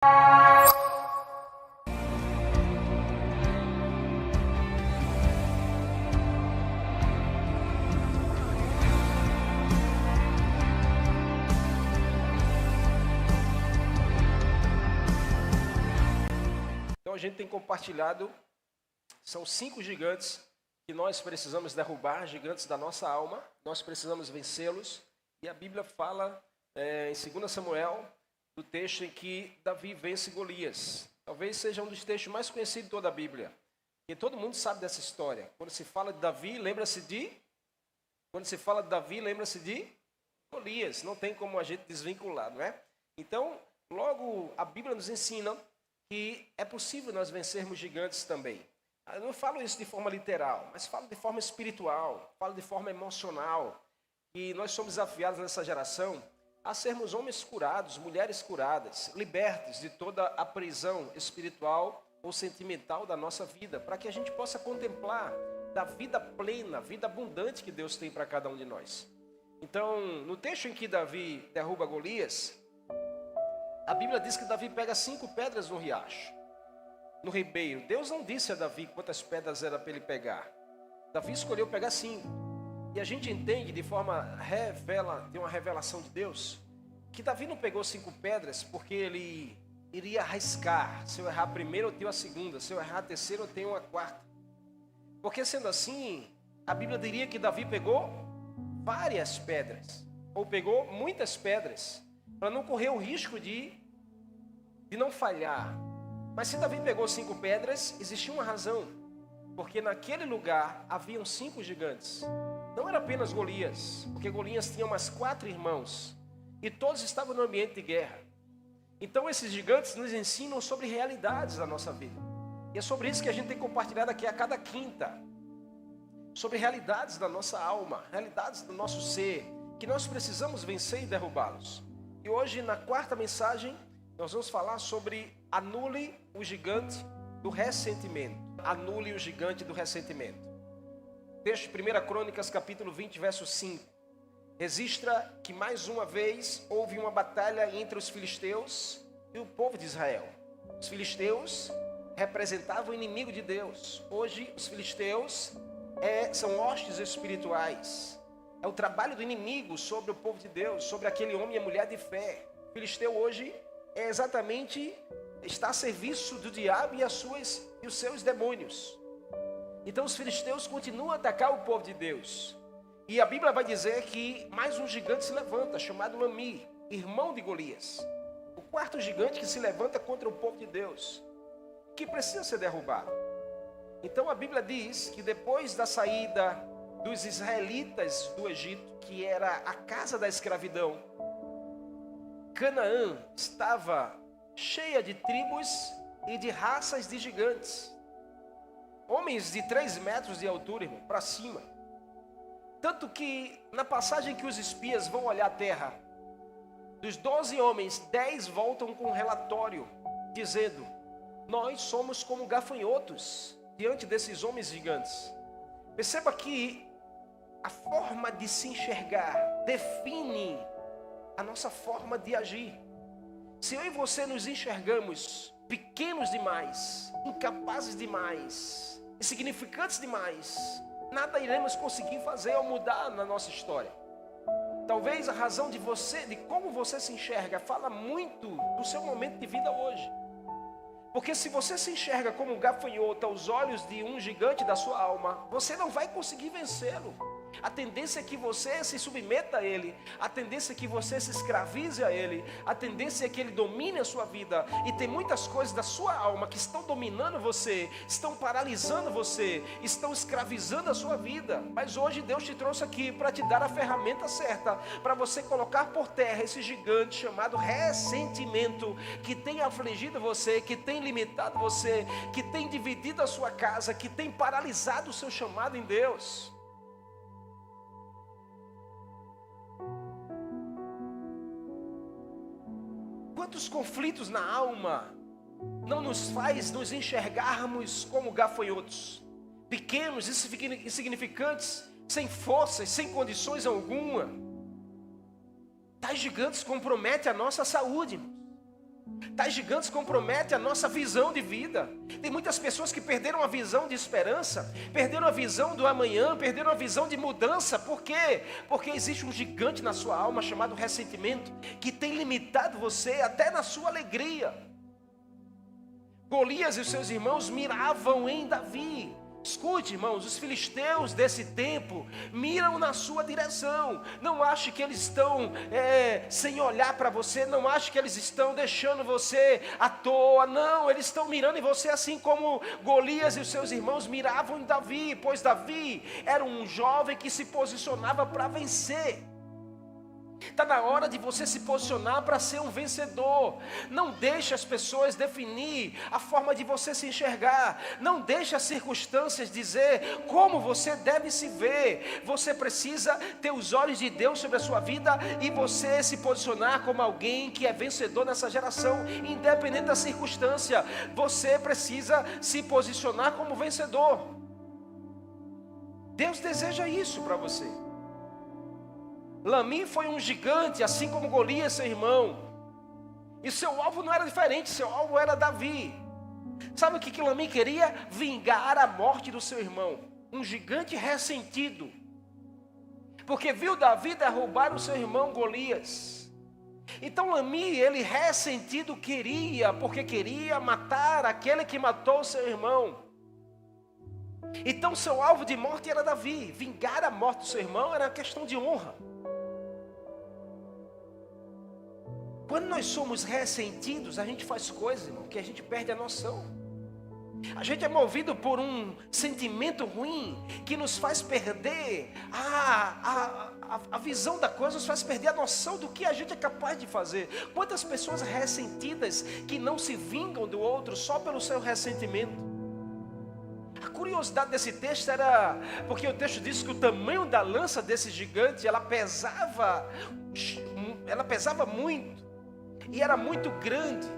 Então a gente tem compartilhado, são 5 gigantes que nós precisamos derrubar, gigantes da nossa alma, nós precisamos vencê-los. E a Bíblia fala em 2 Samuel, do texto em que Davi vence Golias. Talvez seja um dos textos mais conhecidos de toda a Bíblia, porque todo mundo sabe dessa história. Quando se fala de Davi, lembra-se de Golias, não tem como a gente desvincular, não é? Então, logo a Bíblia nos ensina que é possível nós vencermos gigantes também. Eu não falo isso de forma literal, mas falo de forma espiritual, falo de forma emocional. E nós somos desafiados nessa geração a sermos homens curados, mulheres curadas, libertos de toda a prisão espiritual ou sentimental da nossa vida, para que a gente possa contemplar da vida plena, vida abundante que Deus tem para cada um de nós. Então, no texto em que Davi derruba Golias, a Bíblia diz que Davi pega 5 pedras no riacho, no ribeiro. Deus não disse a Davi quantas pedras era para ele pegar. Davi escolheu pegar 5. E a gente entende de forma tem uma revelação de Deus, que Davi não pegou 5 pedras porque ele iria arriscar. Se eu errar a primeira, eu tenho a segunda. Se eu errar a terceira, eu tenho a quarta. Porque sendo assim, a Bíblia diria que Davi pegou várias pedras, ou pegou muitas pedras, para não correr o risco de não falhar. Mas se Davi pegou 5 pedras, existia uma razão. Porque naquele lugar haviam 5 gigantes. Não era apenas Golias, porque Golias tinha mais 4 irmãos. E todos estavam no ambiente de guerra. Então esses gigantes nos ensinam sobre realidades da nossa vida. E é sobre isso que a gente tem compartilhado aqui a cada quinta. Sobre realidades da nossa alma, realidades do nosso ser, que nós precisamos vencer e derrubá-los. E hoje, na 4ª mensagem, nós vamos falar sobre anule o gigante do ressentimento. Anule o gigante do ressentimento. Texto 1 Crônicas, capítulo 20, verso 5. Registra que mais uma vez houve uma batalha entre os filisteus e o povo de Israel. Os filisteus representavam o inimigo de Deus. Hoje, os filisteus são hostes espirituais. É o trabalho do inimigo sobre o povo de Deus, sobre aquele homem e mulher de fé. O filisteu hoje está a serviço do diabo e os seus demônios. Então os filisteus continuam a atacar o povo de Deus. E a Bíblia vai dizer que mais um gigante se levanta, chamado Lami, irmão de Golias. O 4º gigante que se levanta contra o povo de Deus, que precisa ser derrubado. Então a Bíblia diz que depois da saída dos israelitas do Egito, que era a casa da escravidão, Canaã estava cheia de tribos e de raças de gigantes. Homens de 3 metros de altura, irmão, para cima. Tanto que na passagem que os espias vão olhar a terra, dos 12 homens, 10 voltam com um relatório, dizendo: nós somos como gafanhotos diante desses homens gigantes. Perceba que a forma de se enxergar define a nossa forma de agir. Se eu e você nos enxergamos pequenos demais, incapazes demais, insignificantes demais, nada iremos conseguir fazer ou mudar na nossa história. Talvez a razão de como você se enxerga, fala muito do seu momento de vida hoje. Porque se você se enxerga como um gafanhoto aos olhos de um gigante da sua alma, você não vai conseguir vencê-lo. A tendência é que você se submeta a ele, a tendência é que você se escravize a ele, a tendência é que ele domine a sua vida. E tem muitas coisas da sua alma que estão dominando você, estão paralisando você, estão escravizando a sua vida. Mas hoje Deus te trouxe aqui para te dar a ferramenta certa, para você colocar por terra esse gigante chamado ressentimento, que tem afligido você, que tem limitado você, que tem dividido a sua casa, que tem paralisado o seu chamado em Deus. Quantos conflitos na alma não nos faz nos enxergarmos como gafanhotos, pequenos, insignificantes, sem forças, sem condições alguma. Tais gigantes comprometem a nossa saúde. Tais gigantes comprometem a nossa visão de vida. Tem muitas pessoas que perderam a visão de esperança, perderam a visão do amanhã, perderam a visão de mudança. Por quê? Porque existe um gigante na sua alma chamado ressentimento, que tem limitado você até na sua alegria. Golias e os seus irmãos miravam em Davi. Escute, irmãos, os filisteus desse tempo miram na sua direção. Não ache que eles estão sem olhar para você. Não ache que eles estão deixando você à toa. Não, eles estão mirando em você assim como Golias e os seus irmãos miravam em Davi. Pois Davi era um jovem que se posicionava para vencer. Está na hora de você se posicionar para ser um vencedor. Não deixe as pessoas definir a forma de você se enxergar. Não deixe as circunstâncias dizer como você deve se ver. Você precisa ter os olhos de Deus sobre a sua vida e você se posicionar como alguém que é vencedor nessa geração, independente da circunstância. Você precisa se posicionar como vencedor. Deus deseja isso para você. Lamim foi um gigante, assim como Golias, seu irmão. E seu alvo não era diferente, seu alvo era Davi. Sabe o que Lamim queria? Vingar a morte do seu irmão. Um gigante ressentido. Porque viu Davi derrubar o seu irmão Golias. Então Lamim, ele ressentido porque queria matar aquele que matou o seu irmão. Então seu alvo de morte era Davi. Vingar a morte do seu irmão era questão de honra. Quando nós somos ressentidos, a gente faz coisas, irmão, que a gente perde a noção. A gente é movido por um sentimento ruim que nos faz perder a visão da coisa, nos faz perder a noção do que a gente é capaz de fazer. Quantas pessoas ressentidas que não se vingam do outro só pelo seu ressentimento. A curiosidade desse texto era, porque o texto diz que o tamanho da lança desse gigante, ela pesava muito. E era muito grande.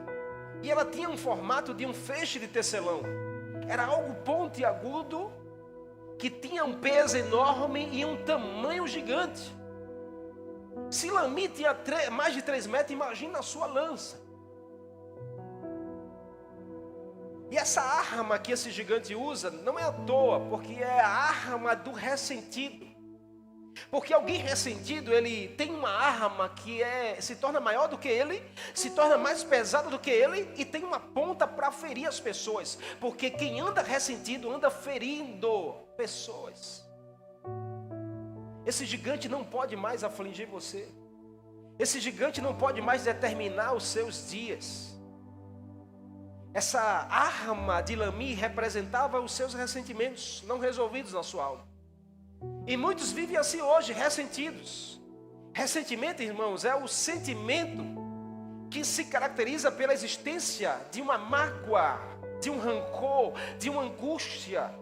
E ela tinha um formato de um feixe de tecelão. Era algo pontiagudo, que tinha um peso enorme e um tamanho gigante. Se Lamim tinha mais de 3 metros, imagina a sua lança. E essa arma que esse gigante usa não é à toa, porque é a arma do ressentido. Porque alguém ressentido, ele tem uma arma que se torna maior do que ele, se torna mais pesada do que ele e tem uma ponta para ferir as pessoas. Porque quem anda ressentido anda ferindo pessoas. Esse gigante não pode mais afligir você. Esse gigante não pode mais determinar os seus dias. Essa arma de Lamim representava os seus ressentimentos não resolvidos na sua alma. E muitos vivem assim hoje, ressentidos. Ressentimento, irmãos, é o sentimento que se caracteriza pela existência de uma mágoa, de um rancor, de uma angústia,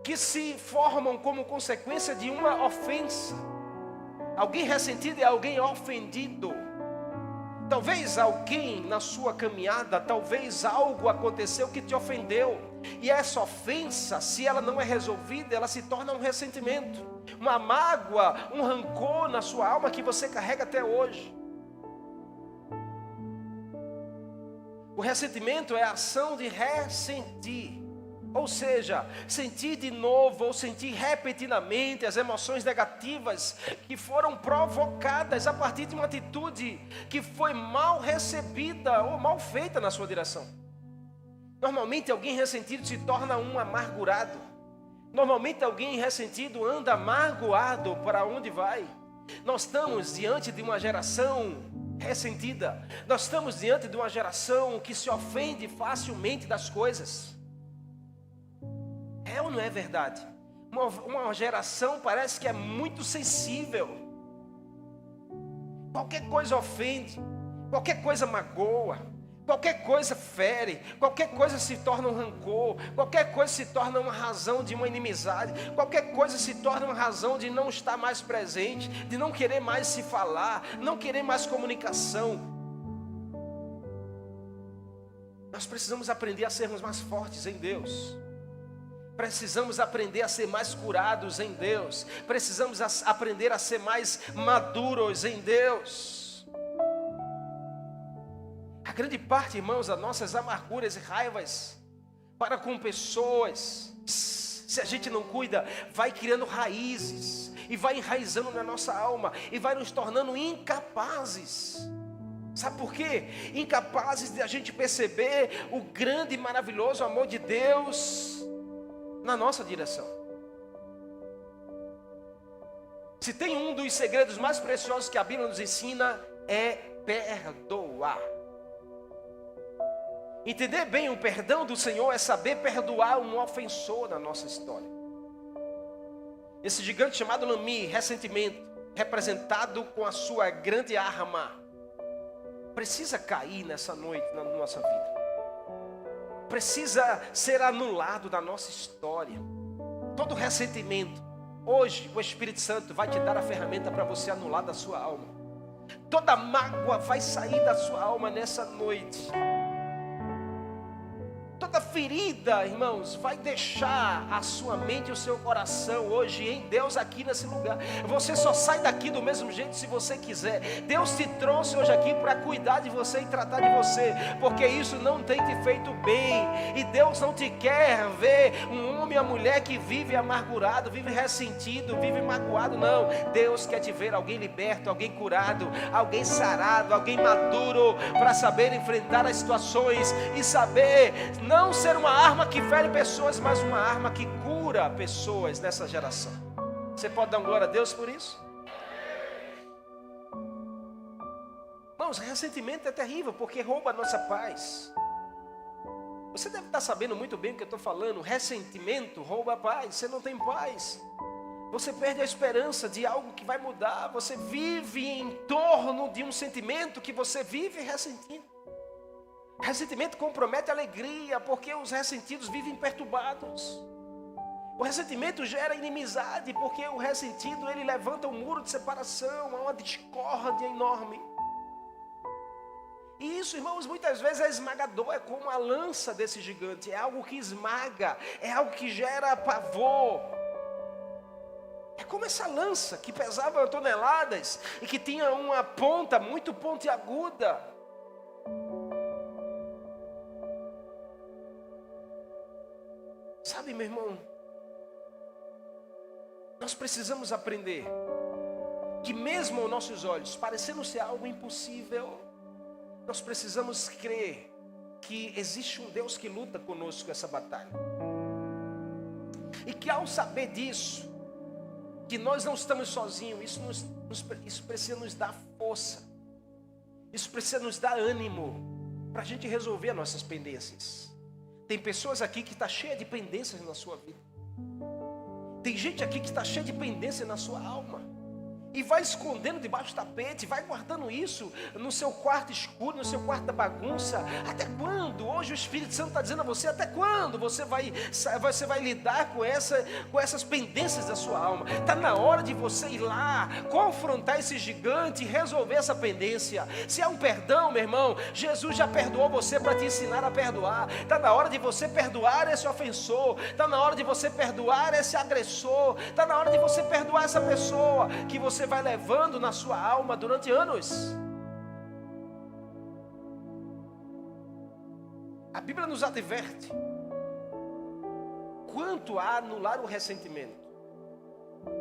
que se formam como consequência de uma ofensa. Alguém ressentido é alguém ofendido. Talvez alguém na sua caminhada, talvez algo aconteceu que te ofendeu. E essa ofensa, se ela não é resolvida, ela se torna um ressentimento, uma mágoa, um rancor na sua alma que você carrega até hoje. O ressentimento é a ação de ressentir. Ou seja, sentir de novo ou sentir repetidamente as emoções negativas que foram provocadas a partir de uma atitude que foi mal recebida ou mal feita na sua direção. Normalmente alguém ressentido se torna um amargurado. Normalmente alguém ressentido anda magoado para onde vai. Nós estamos diante de uma geração ressentida. Nós estamos diante de uma geração que se ofende facilmente das coisas. É ou não é verdade? Uma geração parece que é muito sensível. Qualquer coisa ofende, qualquer coisa magoa, qualquer coisa fere, qualquer coisa se torna um rancor, qualquer coisa se torna uma razão de uma inimizade, qualquer coisa se torna uma razão de não estar mais presente, de não querer mais se falar, não querer mais comunicação. Nós precisamos aprender a sermos mais fortes em Deus. Precisamos aprender a ser mais curados em Deus. Precisamos aprender a ser mais maduros em Deus. grande parte, irmãos, das nossas amarguras e raivas para com pessoas, se a gente não cuida, vai criando raízes e vai enraizando na nossa alma e vai nos tornando incapazes. Sabe por quê? Incapazes de a gente perceber o grande e maravilhoso amor de Deus na nossa direção. Se tem um dos segredos mais preciosos que a Bíblia nos ensina, é perdoar. Entender bem o perdão do Senhor é saber perdoar um ofensor na nossa história. Esse gigante chamado Lami, ressentimento, representado com a sua grande arma, precisa cair nessa noite na nossa vida. Precisa ser anulado da nossa história. Todo ressentimento, hoje o Espírito Santo vai te dar a ferramenta para você anular da sua alma. Toda mágoa vai sair da sua alma nessa noite. Toda ferida, irmãos, vai deixar a sua mente e o seu coração hoje em Deus aqui nesse lugar. Você só sai daqui do mesmo jeito se você quiser. Deus te trouxe hoje aqui para cuidar de você e tratar de você, porque isso não tem te feito bem. E Deus não te quer ver um homem ou mulher que vive amargurado, vive ressentido, vive magoado. Não, Deus quer te ver alguém liberto, alguém curado, alguém sarado, alguém maduro, para saber enfrentar as situações e saber não ser uma arma que fere pessoas, mas uma arma que cura pessoas nessa geração. Você pode dar glória a Deus por isso? Irmãos, ressentimento é terrível, porque rouba a nossa paz. Você deve estar sabendo muito bem o que eu estou falando. Ressentimento rouba a paz, você não tem paz. Você perde a esperança de algo que vai mudar. Você vive em torno de um sentimento que você vive ressentindo. Ressentimento compromete a alegria, porque os ressentidos vivem perturbados. O ressentimento gera inimizade, porque o ressentido ele levanta um muro de separação, há uma discórdia enorme. E isso, irmãos, muitas vezes é esmagador, é como a lança desse gigante, é algo que esmaga, é algo que gera pavor. É como essa lança que pesava toneladas e que tinha uma ponta muito pontiaguda. Sabe, meu irmão, nós precisamos aprender que mesmo aos nossos olhos, parecendo ser algo impossível, nós precisamos crer que existe um Deus que luta conosco essa batalha. E que ao saber disso, que nós não estamos sozinhos, isso precisa nos dar força, isso precisa nos dar ânimo para a gente resolver as nossas pendências. Tem pessoas aqui que estão cheias de pendências na sua vida. Tem gente aqui que está cheia de pendência na sua alma. E vai escondendo debaixo do tapete, vai guardando isso no seu quarto escuro, no seu quarto da bagunça. Até quando? Hoje o Espírito Santo está dizendo a você, até quando você vai lidar com essas pendências da sua alma? Está na hora de você ir lá, confrontar esse gigante e resolver essa pendência. Se é um perdão, meu irmão, Jesus já perdoou você para te ensinar a perdoar. Está na hora de você perdoar esse ofensor. Está na hora de você perdoar esse agressor. Está na hora de você perdoar essa pessoa que você vai levando na sua alma durante anos. A Bíblia nos adverte quanto a anular o ressentimento.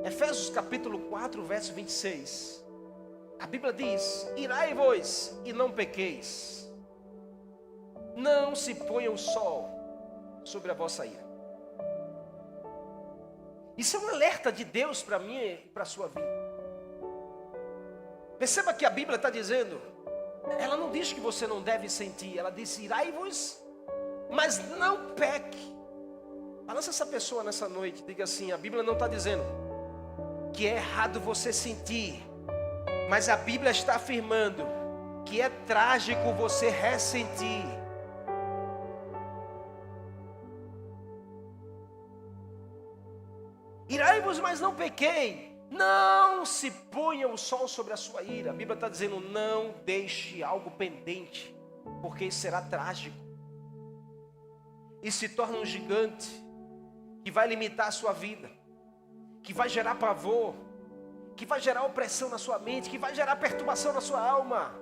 Efésios capítulo 4, verso 26. A Bíblia diz: irai-vos e não pequeis. Não se ponha o sol sobre a vossa ira. Isso é um alerta de Deus para mim e para a sua vida. Perceba que a Bíblia está dizendo, ela não diz que você não deve sentir, ela diz: irai-vos, mas não peque. Balança essa pessoa nessa noite, diga assim: a Bíblia não está dizendo que é errado você sentir, mas a Bíblia está afirmando que é trágico você ressentir. Irai-vos, mas não pequei. Não se ponha o sol sobre a sua ira. A Bíblia está dizendo: não deixe algo pendente, porque isso será trágico. E se torna um gigante que vai limitar a sua vida, que vai gerar pavor, que vai gerar opressão na sua mente, que vai gerar perturbação na sua alma.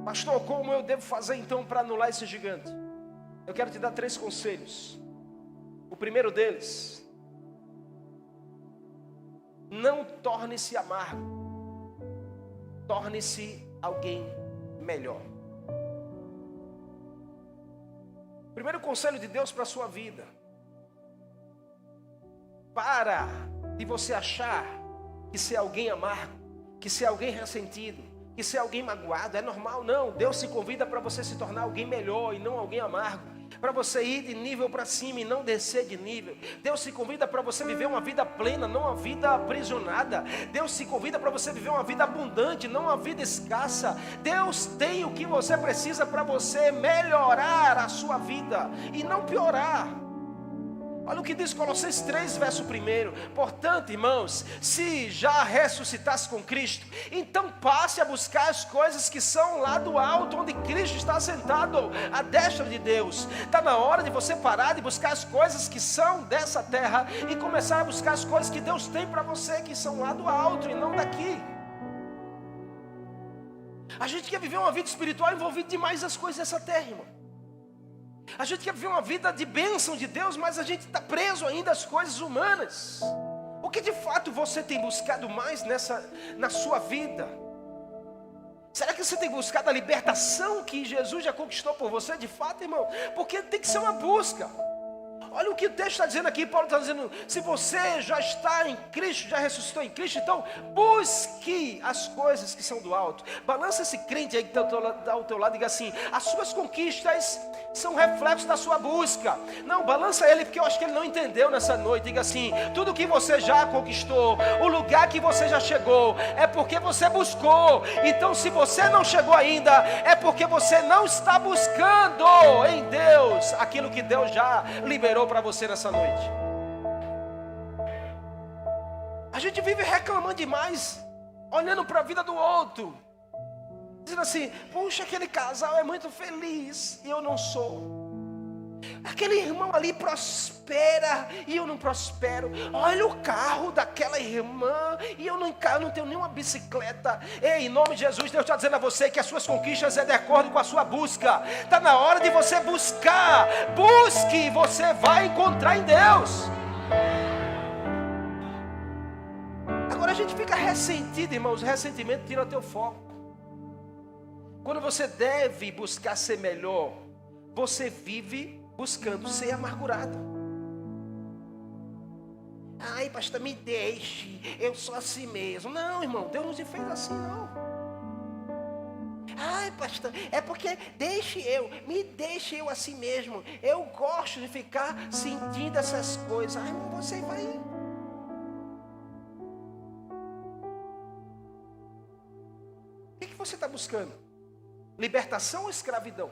Pastor, como eu devo fazer então para anular esse gigante? Eu quero te dar 3 conselhos. O primeiro deles: não torne-se amargo, torne-se alguém melhor. Primeiro conselho de Deus para a sua vida: para de você achar que ser alguém amargo, que ser alguém ressentido, que ser alguém magoado é normal. Não, Deus se convida para você se tornar alguém melhor e não alguém amargo. Para você ir de nível para cima e não descer de nível. Deus se convida para você viver uma vida plena, não uma vida aprisionada. Deus se convida para você viver uma vida abundante, não uma vida escassa. Deus tem o que você precisa para você melhorar a sua vida e não piorar. Olha o que diz Colossenses 3, verso 1. Portanto, irmãos, se já ressuscitasse com Cristo, então passe a buscar as coisas que são lá do alto, onde Cristo está sentado à destra de Deus. Está na hora de você parar de buscar as coisas que são dessa terra e começar a buscar as coisas que Deus tem para você, que são lá do alto e não daqui. A gente quer viver uma vida espiritual envolvida demais nas coisas dessa terra, irmão. A gente quer viver uma vida de bênção de Deus, mas a gente está preso ainda às coisas humanas. O que de fato você tem buscado mais na sua vida? Será que você tem buscado a libertação que Jesus já conquistou por você de fato, irmão? Porque tem que ser uma busca. Olha o que o texto está dizendo aqui. Paulo está dizendo: se você já está em Cristo, já ressuscitou em Cristo, então busque as coisas que são do alto. Balança esse crente aí que está ao teu lado e diga assim: as suas conquistas são reflexos da sua busca. Não, balança ele, porque eu acho que ele não entendeu nessa noite. Diga assim: tudo que você já conquistou, o lugar que você já chegou, é porque você buscou. Então se você não chegou ainda, é porque você não está buscando em Deus aquilo que Deus já liberou para você nessa noite. A gente vive reclamando demais, olhando para a vida do outro, dizendo assim: puxa, aquele casal é muito feliz e eu não sou. Aquele irmão ali prospera e eu não prospero. Olha o carro daquela irmã e eu não tenho nenhuma bicicleta. Ei, em nome de Jesus, Deus está dizendo a você que as suas conquistas é de acordo com a sua busca. Está na hora de você buscar. Busque, você vai encontrar em Deus. Agora a gente fica ressentido, irmãos. Ressentimento tira teu foco. Quando você deve buscar ser melhor, você vive buscando ser amargurado. Ai, pastor, me deixe, eu sou assim mesmo. Não, irmão, Deus não te fez assim, não. Ai, pastor, é porque me deixe eu assim mesmo. Eu gosto de ficar sentindo essas coisas. Ai, irmão, você vai. O que você está buscando? Libertação ou escravidão?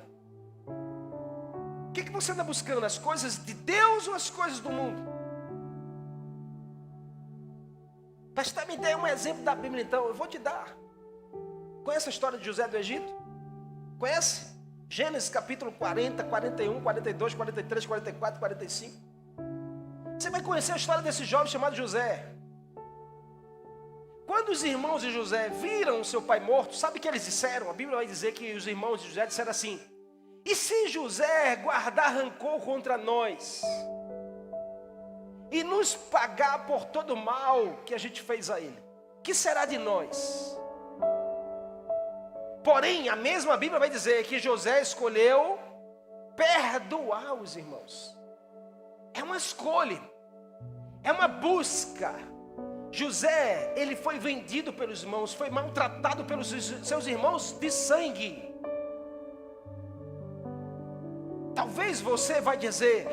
O que você anda buscando? As coisas de Deus ou as coisas do mundo? Pastor, me dê um exemplo da Bíblia então. Eu vou te dar. Conhece a história de José do Egito? Conhece? Gênesis capítulo 40, 41, 42, 43, 44, 45. Você vai conhecer a história desse jovem chamado José. Quando os irmãos de José viram seu pai morto, sabe o que eles disseram? A Bíblia vai dizer que os irmãos de José disseram assim: e se José guardar rancor contra nós e nos pagar por todo o mal que a gente fez a ele, que será de nós? Porém, a mesma Bíblia vai dizer que José escolheu perdoar os irmãos. É uma escolha, é uma busca. José, ele foi vendido pelos irmãos, foi maltratado pelos seus irmãos de sangue. Talvez você vai dizer: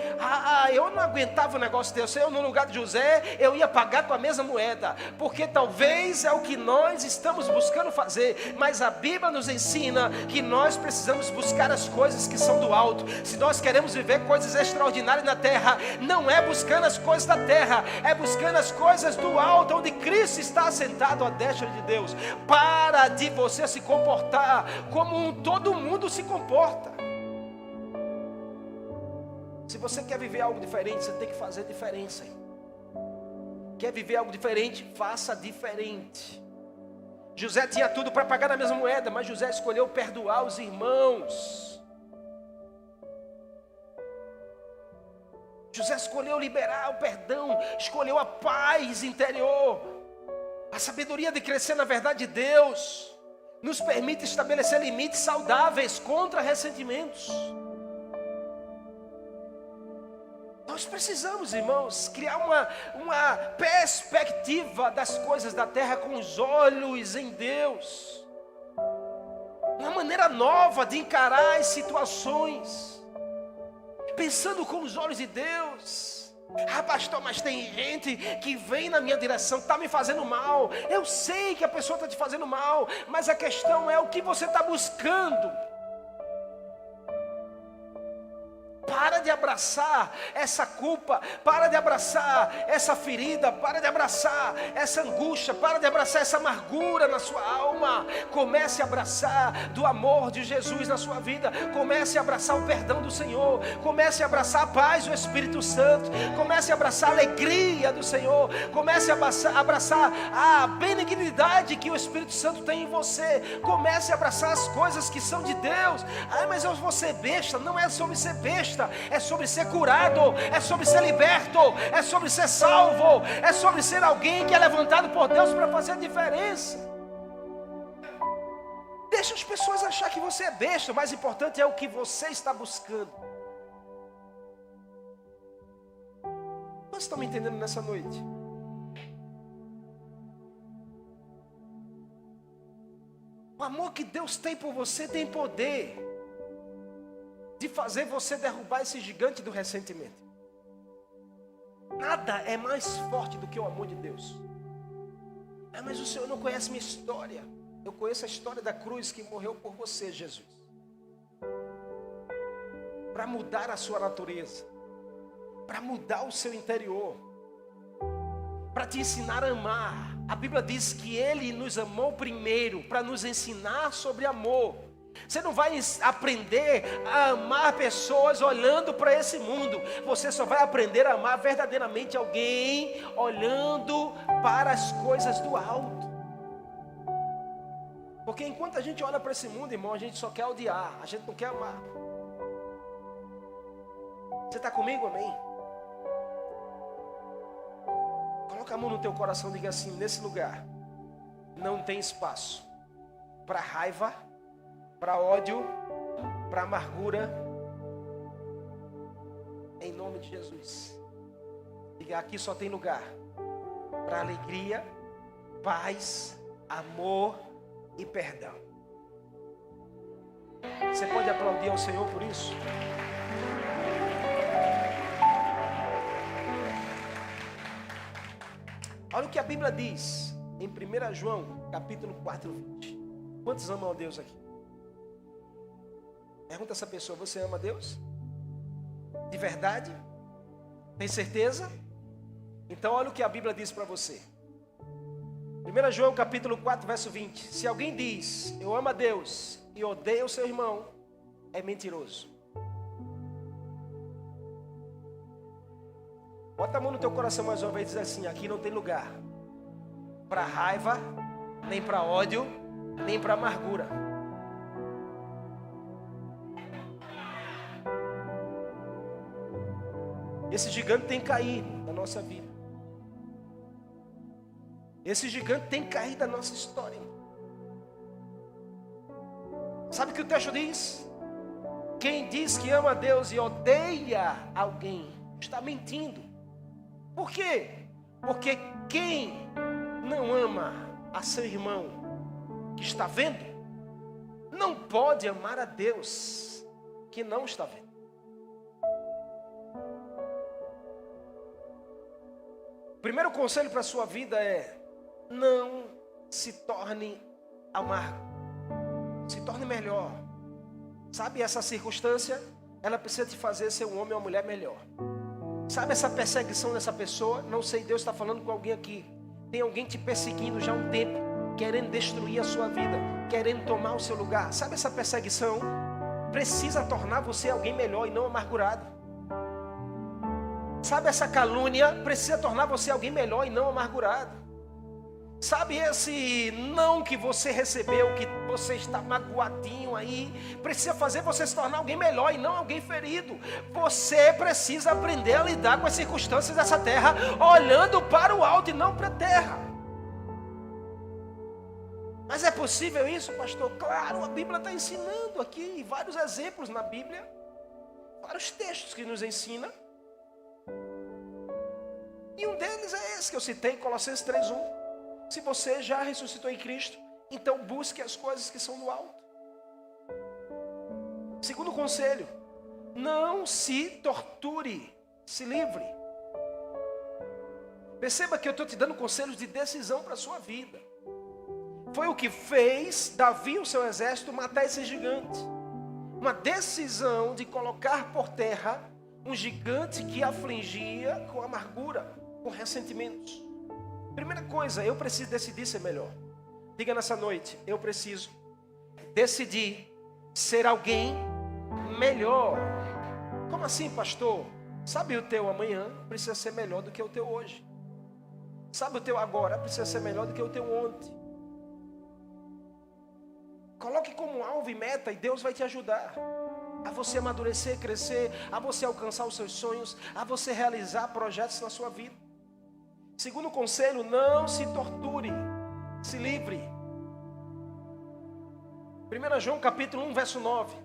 eu não aguentava o negócio desse. Eu no lugar de José, eu ia pagar com a mesma moeda. Porque talvez é o que nós estamos buscando fazer. Mas a Bíblia nos ensina que nós precisamos buscar as coisas que são do alto. Se nós queremos viver coisas extraordinárias na terra, não é buscando as coisas da terra, é buscando as coisas do alto, onde Cristo está sentado à destra de Deus. Para de você se comportar como todo mundo se comporta. Se você quer viver algo diferente, você tem que fazer diferença. Quer viver algo diferente? Faça diferente. José tinha tudo para pagar na mesma moeda, mas José escolheu perdoar os irmãos. José escolheu liberar o perdão, escolheu a paz interior. A sabedoria de crescer na verdade de Deus nos permite estabelecer limites saudáveis contra ressentimentos. Nós precisamos, irmãos, criar uma perspectiva das coisas da terra com os olhos em Deus. Uma maneira nova de encarar as situações, pensando com os olhos de Deus. Ah, pastor, mas tem gente que vem na minha direção, está me fazendo mal. Eu sei que a pessoa está te fazendo mal, mas a questão é o que você está buscando. Para de abraçar essa culpa, para de abraçar essa ferida, para de abraçar essa angústia, para de abraçar essa amargura na sua alma. Comece a abraçar do amor de Jesus na sua vida. Comece a abraçar o perdão do Senhor. Comece a abraçar a paz do Espírito Santo. Comece a abraçar a alegria do Senhor. Comece a abraçar a benignidade que o Espírito Santo tem em você. Comece a abraçar as coisas que são de Deus. Ah, mas eu vou ser besta. Não é sobre ser besta. É sobre ser curado, é sobre ser liberto, é sobre ser salvo, é sobre ser alguém que é levantado por Deus para fazer a diferença. Deixa as pessoas achar que você é besta. O mais importante é o que você está buscando. Vocês estão me entendendo nessa noite? O amor que Deus tem por você tem poder de fazer você derrubar esse gigante do ressentimento. Nada é mais forte do que o amor de Deus. Ah, mas o Senhor não conhece minha história. Eu conheço a história da cruz que morreu por você, Jesus, para mudar a sua natureza, para mudar o seu interior, para te ensinar a amar. A Bíblia diz que Ele nos amou primeiro para nos ensinar sobre amor. Você não vai aprender a amar pessoas olhando para esse mundo. Você só vai aprender a amar verdadeiramente alguém olhando para as coisas do alto. Porque enquanto a gente olha para esse mundo, irmão, a gente só quer odiar, a gente não quer amar. Você está comigo, amém? Coloca a mão no teu coração e diga assim: nesse lugar não tem espaço para raiva, para ódio, para amargura, em nome de Jesus. Diga: aqui só tem lugar para alegria, paz, amor e perdão. Você pode aplaudir ao Senhor por isso? Olha o que a Bíblia diz em 1 João, capítulo 4, 20. Quantos amam a Deus aqui? Pergunta essa pessoa: você ama a Deus? De verdade? Tem certeza? Então olha o que a Bíblia diz para você. 1 João capítulo 4, verso 20. Se alguém diz: eu amo a Deus e odeia o seu irmão, é mentiroso. Bota a mão no teu coração mais uma vez e diz assim: aqui não tem lugar para raiva, nem para ódio, nem para amargura. Esse gigante tem que cair da nossa vida. Esse gigante tem que cair da nossa história. Sabe o que o texto diz? Quem diz que ama a Deus e odeia alguém está mentindo. Por quê? Porque quem não ama a seu irmão que está vendo, não pode amar a Deus que não está vendo. Primeiro conselho para a sua vida é: não se torne amargo, se torne melhor. Sabe, essa circunstância, ela precisa te fazer ser um homem ou uma mulher melhor. Sabe essa perseguição dessa pessoa? Não sei, Deus está falando com alguém aqui. Tem alguém te perseguindo já há um tempo, querendo destruir a sua vida, querendo tomar o seu lugar. Sabe essa perseguição? Precisa tornar você alguém melhor e não amargurado. Sabe essa calúnia? Precisa tornar você alguém melhor e não amargurado. Sabe esse não que você recebeu, que você está magoadinho aí, precisa fazer você se tornar alguém melhor e não alguém ferido. Você precisa aprender a lidar com as circunstâncias dessa terra, olhando para o alto e não para a terra. Mas é possível isso, pastor? Claro, a Bíblia está ensinando aqui, vários exemplos na Bíblia, vários textos que nos ensinam. E um deles é esse que eu citei, Colossenses 3:1. Se você já ressuscitou em Cristo, então busque as coisas que são do alto. Segundo conselho, não se torture, se livre. Perceba que eu estou te dando conselhos de decisão para a sua vida. Foi o que fez Davi e o seu exército matar esse gigante. Uma decisão de colocar por terra um gigante que afligia com amargura, com ressentimentos. Primeira coisa, eu preciso decidir ser melhor. Diga nessa noite, eu preciso decidir ser alguém melhor. Como assim, pastor? Sabe, o teu amanhã precisa ser melhor do que o teu hoje. Sabe, o teu agora precisa ser melhor do que o teu ontem. Coloque como alvo e meta e Deus vai te ajudar a você amadurecer, crescer, a você alcançar os seus sonhos, a você realizar projetos na sua vida. Segundo conselho, não se torture, se livre. 1 João capítulo 1, verso 9.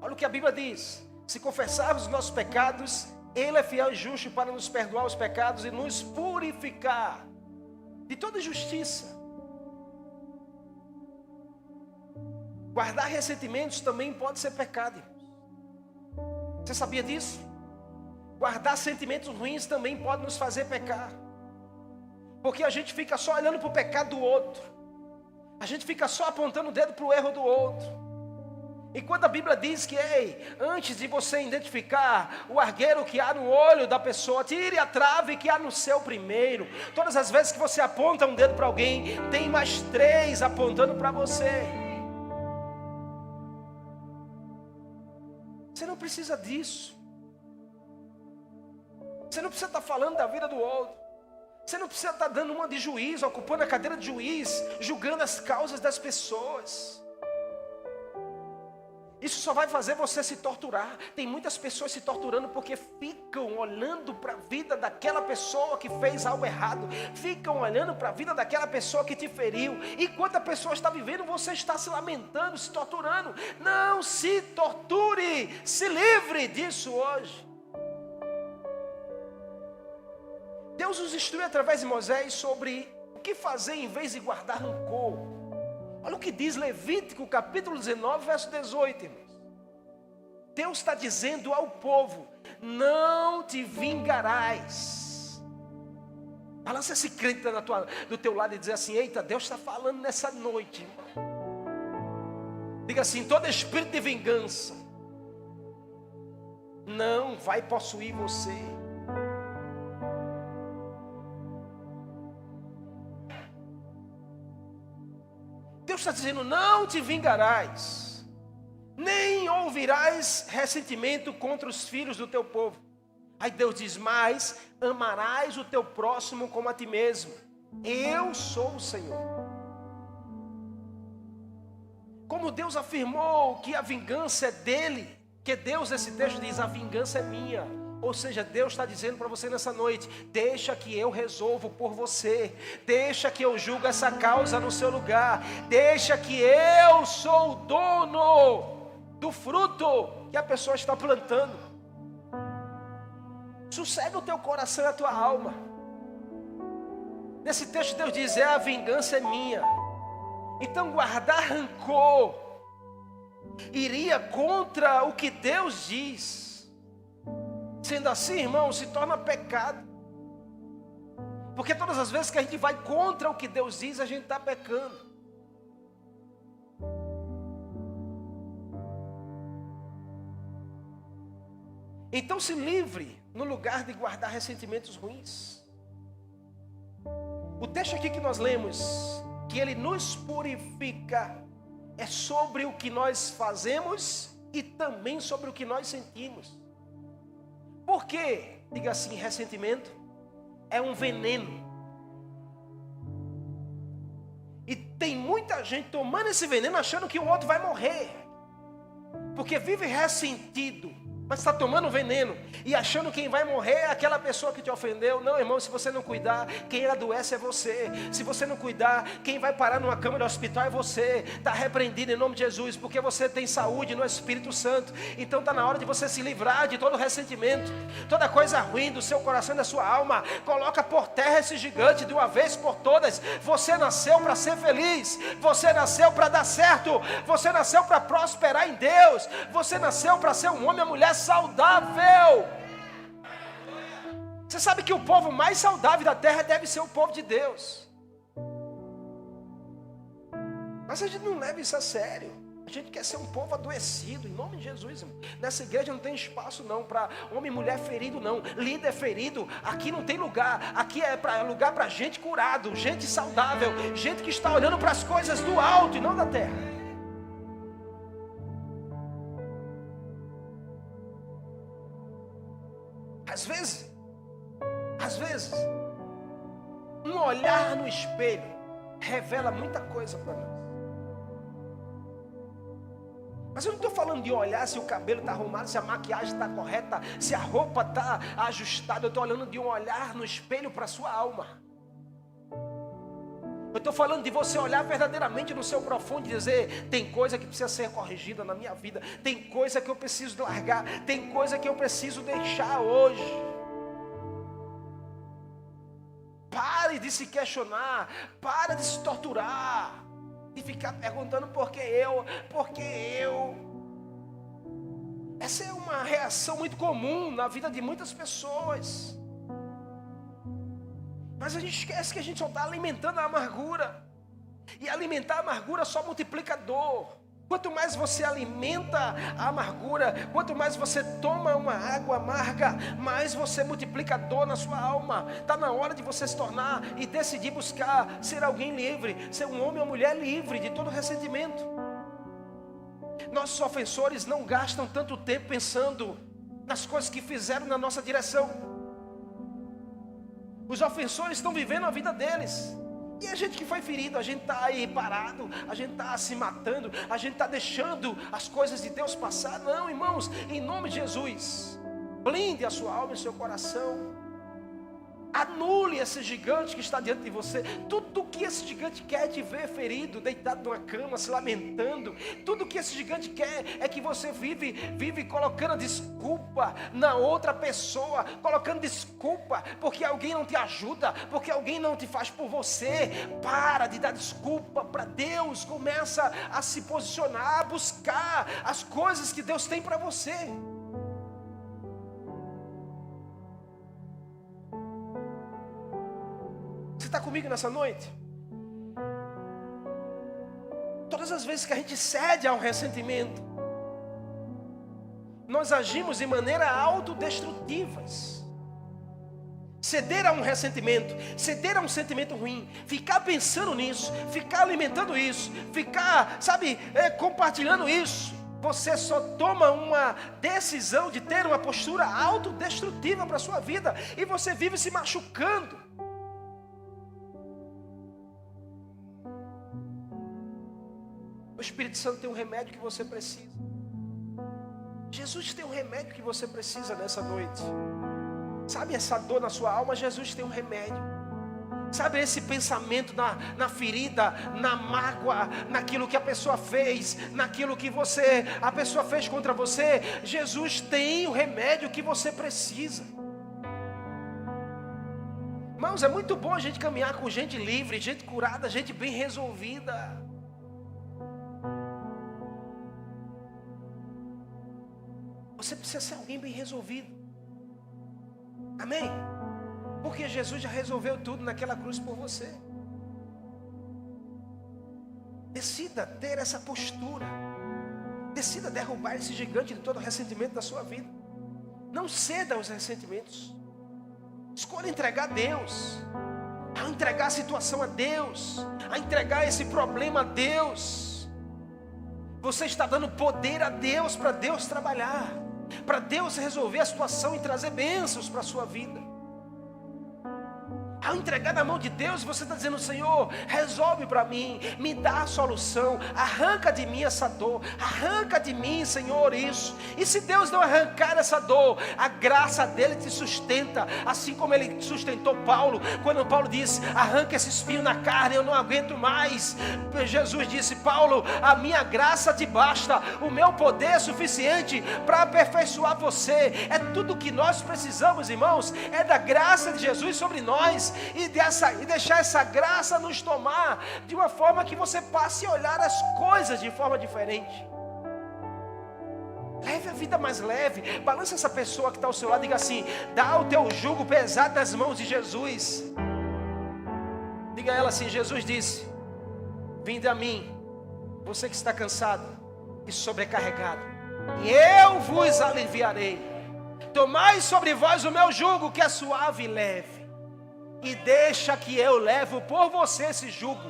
Olha o que a Bíblia diz: se confessarmos os nossos pecados, Ele é fiel e justo para nos perdoar os pecados e nos purificar de toda injustiça. Guardar ressentimentos também pode ser pecado. Você sabia disso? Guardar sentimentos ruins também pode nos fazer pecar. Porque a gente fica só olhando para o pecado do outro. A gente fica só apontando o dedo para o erro do outro. E quando a Bíblia diz que, antes de você identificar o argueiro que há no olho da pessoa, tire a trave que há no seu primeiro. Todas as vezes que você aponta um dedo para alguém, tem mais 3 apontando para você. Você não precisa disso. Você não precisa estar falando da vida do outro. Você não precisa estar dando uma de juiz, ocupando a cadeira de juiz, julgando as causas das pessoas. Isso só vai fazer você se torturar. Tem muitas pessoas se torturando porque ficam olhando para a vida daquela pessoa que fez algo errado. Ficam olhando para a vida daquela pessoa que te feriu. Enquanto a pessoa está vivendo, você está se lamentando, se torturando. Não se torture, se livre disso hoje. Deus nos instrui através de Moisés sobre o que fazer em vez de guardar rancor. Olha o que diz Levítico capítulo 19, verso 18, irmãos. Deus está dizendo ao povo: não te vingarás. Balança esse crente do teu lado e diz assim: eita, Deus está falando nessa noite, irmão. Diga assim: todo espírito de vingança não vai possuir você. Deus está dizendo: não te vingarás, nem ouvirás ressentimento contra os filhos do teu povo. Aí Deus diz: mas amarás o teu próximo como a ti mesmo. Eu sou o Senhor. Como Deus afirmou que a vingança é dele, que Deus nesse texto diz: a vingança é minha. Ou seja, Deus está dizendo para você nessa noite: deixa que eu resolvo por você, deixa que eu julgo essa causa no seu lugar, deixa que eu sou o dono do fruto que a pessoa está plantando. Sossega o teu coração e a tua alma. Nesse texto Deus diz: a vingança é minha. Então guardar rancor iria contra o que Deus diz. Sendo assim, irmão, se torna pecado. Porque todas as vezes que a gente vai contra o que Deus diz, a gente está pecando. Então se livre no lugar de guardar ressentimentos ruins. O texto aqui que nós lemos, que ele nos purifica, é sobre o que nós fazemos e também sobre o que nós sentimos. Por quê? Diga assim: ressentimento é um veneno. E tem muita gente tomando esse veneno achando que o outro vai morrer. Porque vive ressentido, mas está tomando veneno e achando que quem vai morrer é aquela pessoa que te ofendeu. Não, irmão, se você não cuidar, quem adoece é você. Se você não cuidar, quem vai parar numa cama de hospital é você. Está repreendido em nome de Jesus, porque você tem saúde no Espírito Santo. Então está na hora de você se livrar de todo ressentimento, toda coisa ruim do seu coração e da sua alma. Coloca por terra esse gigante de uma vez por todas. Você nasceu para ser feliz, você nasceu para dar certo, você nasceu para prosperar em Deus, você nasceu para ser um homem ou mulher saudável. Você sabe que o povo mais saudável da terra deve ser o povo de Deus. Mas a gente não leva isso a sério. A gente quer ser um povo adoecido, em nome de Jesus, irmão. Nessa igreja não tem espaço não para homem e mulher ferido não. Líder ferido, aqui não tem lugar. Aqui é lugar para gente curado, gente saudável, gente que está olhando para as coisas do alto e não da terra. Às vezes, um olhar no espelho revela muita coisa para nós. Mas eu não estou falando de olhar se o cabelo está arrumado, se a maquiagem está correta, se a roupa está ajustada. Eu estou olhando de um olhar no espelho para a sua alma. Eu estou falando de você olhar verdadeiramente no seu profundo e dizer: tem coisa que precisa ser corrigida na minha vida, tem coisa que eu preciso largar, tem coisa que eu preciso deixar hoje. Pare de se questionar, para de se torturar, de ficar perguntando por que eu. Essa é uma reação muito comum na vida de muitas pessoas. Mas a gente esquece que a gente só está alimentando a amargura. E alimentar a amargura só multiplica a dor. Quanto mais você alimenta a amargura, quanto mais você toma uma água amarga, mais você multiplica a dor na sua alma. Está na hora de você se tornar e decidir buscar ser alguém livre, ser um homem ou mulher livre de todo ressentimento. Nossos ofensores não gastam tanto tempo pensando nas coisas que fizeram na nossa direção. Os ofensores estão vivendo a vida deles. E a gente que foi ferido, a gente está aí parado, a gente está se matando, a gente está deixando as coisas de Deus passar. Não, irmãos, em nome de Jesus, blinde a sua alma e o seu coração. Anule esse gigante que está diante de você. Tudo que esse gigante quer é te ver ferido, deitado numa cama, se lamentando. Tudo que esse gigante quer é que você vive colocando desculpa na outra pessoa, colocando desculpa porque alguém não te ajuda, porque alguém não te faz por você. Para de dar desculpa para Deus. Começa a se posicionar, a buscar as coisas que Deus tem para você. Você está comigo nessa noite? Todas as vezes que a gente cede ao ressentimento, nós agimos de maneira autodestrutivas. Ceder a um ressentimento, ceder a um sentimento ruim, ficar pensando nisso, ficar alimentando isso, ficar, compartilhando isso, você só toma uma decisão de ter uma postura autodestrutiva para a sua vida, e você vive se machucando. O Espírito Santo tem um remédio que você precisa. Jesus tem um remédio que você precisa nessa noite. Sabe essa dor na sua alma? Jesus tem um remédio. Sabe esse pensamento na ferida, na mágoa, naquilo que a pessoa fez, naquilo que a pessoa fez contra você? Jesus tem o remédio que você precisa. Irmãos, é muito bom a gente caminhar com gente livre, gente curada, gente bem resolvida. Você precisa ser alguém bem resolvido. Amém? Porque Jesus já resolveu tudo naquela cruz por você. Decida ter essa postura. Decida derrubar esse gigante de todo ressentimento da sua vida. Não ceda aos ressentimentos. Escolha entregar a Deus. A entregar a situação a Deus. A entregar esse problema a Deus. Você está dando poder a Deus para Deus trabalhar, para Deus resolver a situação e trazer bênçãos para a sua vida. Ao entregar na mão de Deus, você está dizendo: Senhor, resolve para mim, me dá a solução, arranca de mim essa dor, arranca de mim, Senhor, isso. E se Deus não arrancar essa dor, a graça dele te sustenta, assim como ele sustentou Paulo, quando Paulo disse: arranca esse espinho na carne, eu não aguento mais. Jesus disse: Paulo, a minha graça te basta, o meu poder é suficiente para aperfeiçoar você. É tudo que nós precisamos, irmãos, é da graça de Jesus sobre nós. E deixar essa graça nos tomar de uma forma que você passe a olhar as coisas de forma diferente. Leve a vida mais leve. Balance essa pessoa que está ao seu lado e diga assim: dá o teu jugo pesado nas mãos de Jesus. Diga a ela assim: Jesus disse: vinde a mim, você que está cansado e sobrecarregado, e eu vos aliviarei. Tomai sobre vós o meu jugo, que é suave e leve, e deixa que eu levo por você esse jugo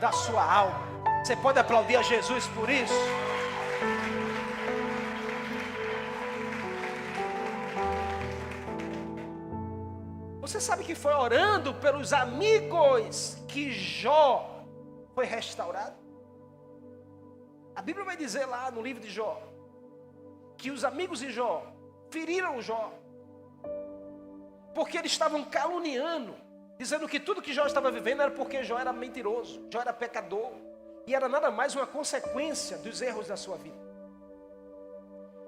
da sua alma. Você pode aplaudir a Jesus por isso? Você sabe que foi orando pelos amigos que Jó foi restaurado? A Bíblia vai dizer lá no livro de Jó que os amigos de Jó feriram Jó, porque eles estavam caluniando, dizendo que tudo que Jó estava vivendo era porque Jó era mentiroso, Jó era pecador, e era nada mais uma consequência dos erros da sua vida.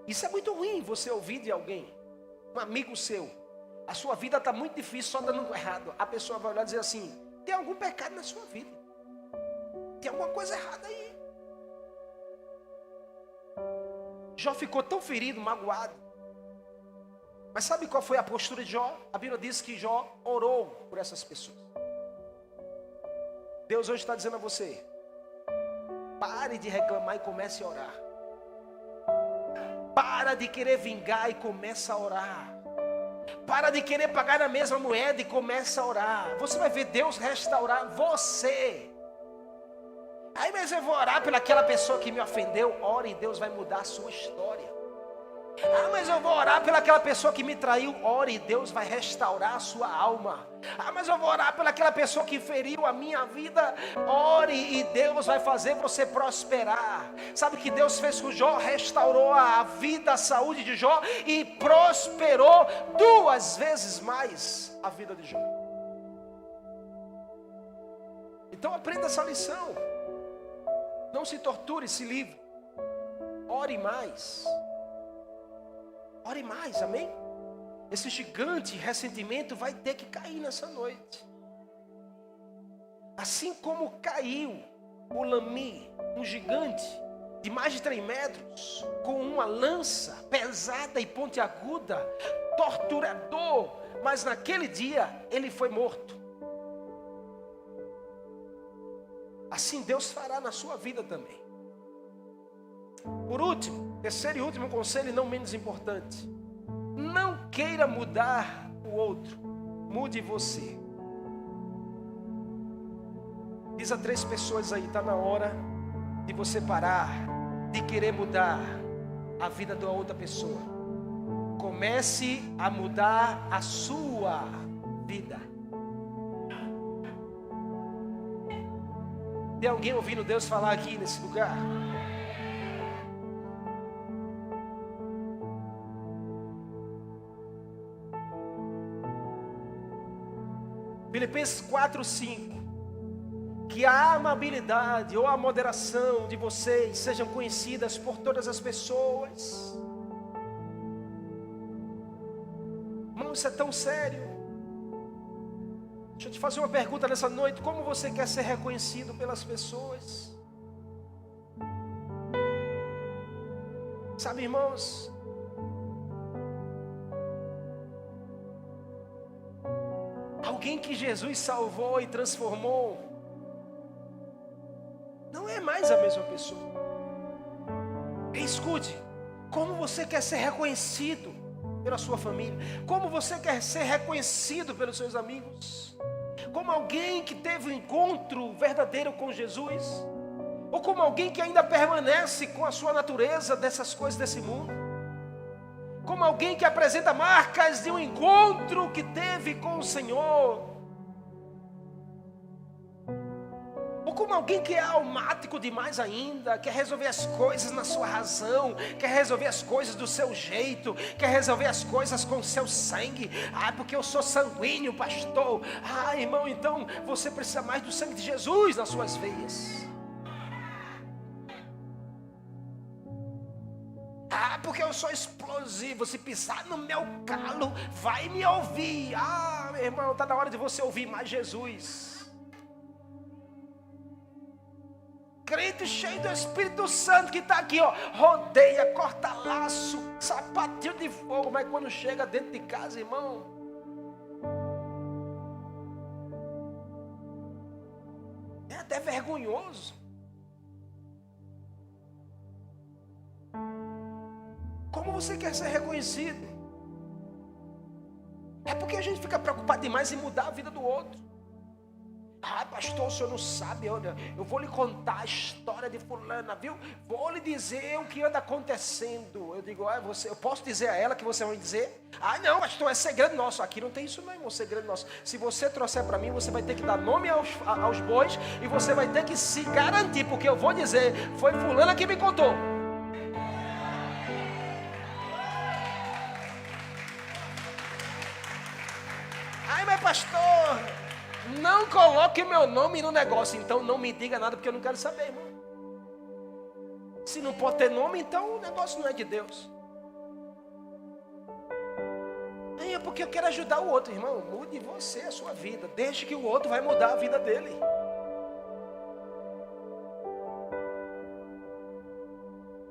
Isso é muito ruim, você ouvir de alguém, um amigo seu: a sua vida está muito difícil, só dando errado. A pessoa vai olhar e dizer assim: tem algum pecado na sua vida, tem alguma coisa errada aí. Jó ficou tão ferido, magoado. Mas sabe qual foi a postura de Jó? A Bíblia diz que Jó orou por essas pessoas. Deus hoje está dizendo a você: pare de reclamar e comece a orar. Para de querer vingar e comece a orar. Para de querer pagar na mesma moeda e comece a orar. Você vai ver Deus restaurar você. Aí, mas eu vou orar pelaquela pessoa que me ofendeu. Ore e Deus vai mudar a sua história. Ah, mas eu vou orar pelaquela pessoa que me traiu. Ore e Deus vai restaurar a sua alma. Ah, mas eu vou orar pelaquela pessoa que feriu a minha vida. Ore e Deus vai fazer você prosperar. Sabe o que Deus fez com Jó? Restaurou a vida, a saúde de Jó e prosperou 2 vezes mais a vida de Jó. Então aprenda essa lição. Não se torture, se livre. Ore mais. Ore mais, amém? Esse gigante ressentimento vai ter que cair nessa noite. Assim como caiu o Lami, um gigante de mais de 3 metros, com uma lança pesada e pontiaguda, torturador, mas naquele dia ele foi morto. Assim Deus fará na sua vida também. Por último, terceiro e último conselho, e não menos importante: não queira mudar o outro, mude você. Diz a 3 pessoas aí: está na hora de você parar de querer mudar a vida da outra pessoa. Comece a mudar a sua vida. Tem alguém ouvindo Deus falar aqui nesse lugar? Filipenses 4:5. Que a amabilidade ou a moderação de vocês sejam conhecidas por todas as pessoas. Irmão, isso é tão sério. Deixa eu te fazer uma pergunta nessa noite: como você quer ser reconhecido pelas pessoas? Sabe, irmãos, alguém que Jesus salvou e transformou não é mais a mesma pessoa. Escute, como você quer ser reconhecido pela sua família? Como você quer ser reconhecido pelos seus amigos? Como alguém que teve um encontro verdadeiro com Jesus? Ou como alguém que ainda permanece com a sua natureza dessas coisas desse mundo? Como alguém que apresenta marcas de um encontro que teve com o Senhor? como alguém que é almático demais ainda, quer resolver as coisas na sua razão, quer resolver as coisas do seu jeito, quer resolver as coisas com o seu sangue. Porque eu sou sanguíneo, pastor. Irmão, então você precisa mais do sangue de Jesus nas suas veias. Porque eu sou explosivo, se pisar no meu calo, vai me ouvir. Meu irmão, está na hora de você ouvir mais Jesus. Crente cheio do Espírito Santo que está aqui, rodeia, corta laço, sapatinho de fogo, mas quando chega dentro de casa, irmão, é até vergonhoso. Como você quer ser reconhecido? É porque a gente fica preocupado demais em mudar a vida do outro. Pastor, o senhor não sabe, olha, eu vou lhe contar a história de fulana, viu? Vou lhe dizer o que anda acontecendo. Eu digo, eu posso dizer a ela que você vai dizer? Não, pastor, é segredo nosso. Aqui não tem isso não, irmão, segredo nosso. Se você trouxer para mim, você vai ter que dar nome aos bois e você vai ter que se garantir, porque eu vou dizer, foi fulana que me contou. Mas pastor, não coloque meu nome no negócio. Então não me diga nada, porque eu não quero saber, irmão. Se não pode ter nome, então o negócio não é de Deus. É porque eu quero ajudar o outro, irmão. Mude você a sua vida. Deixe que o outro vai mudar a vida dele.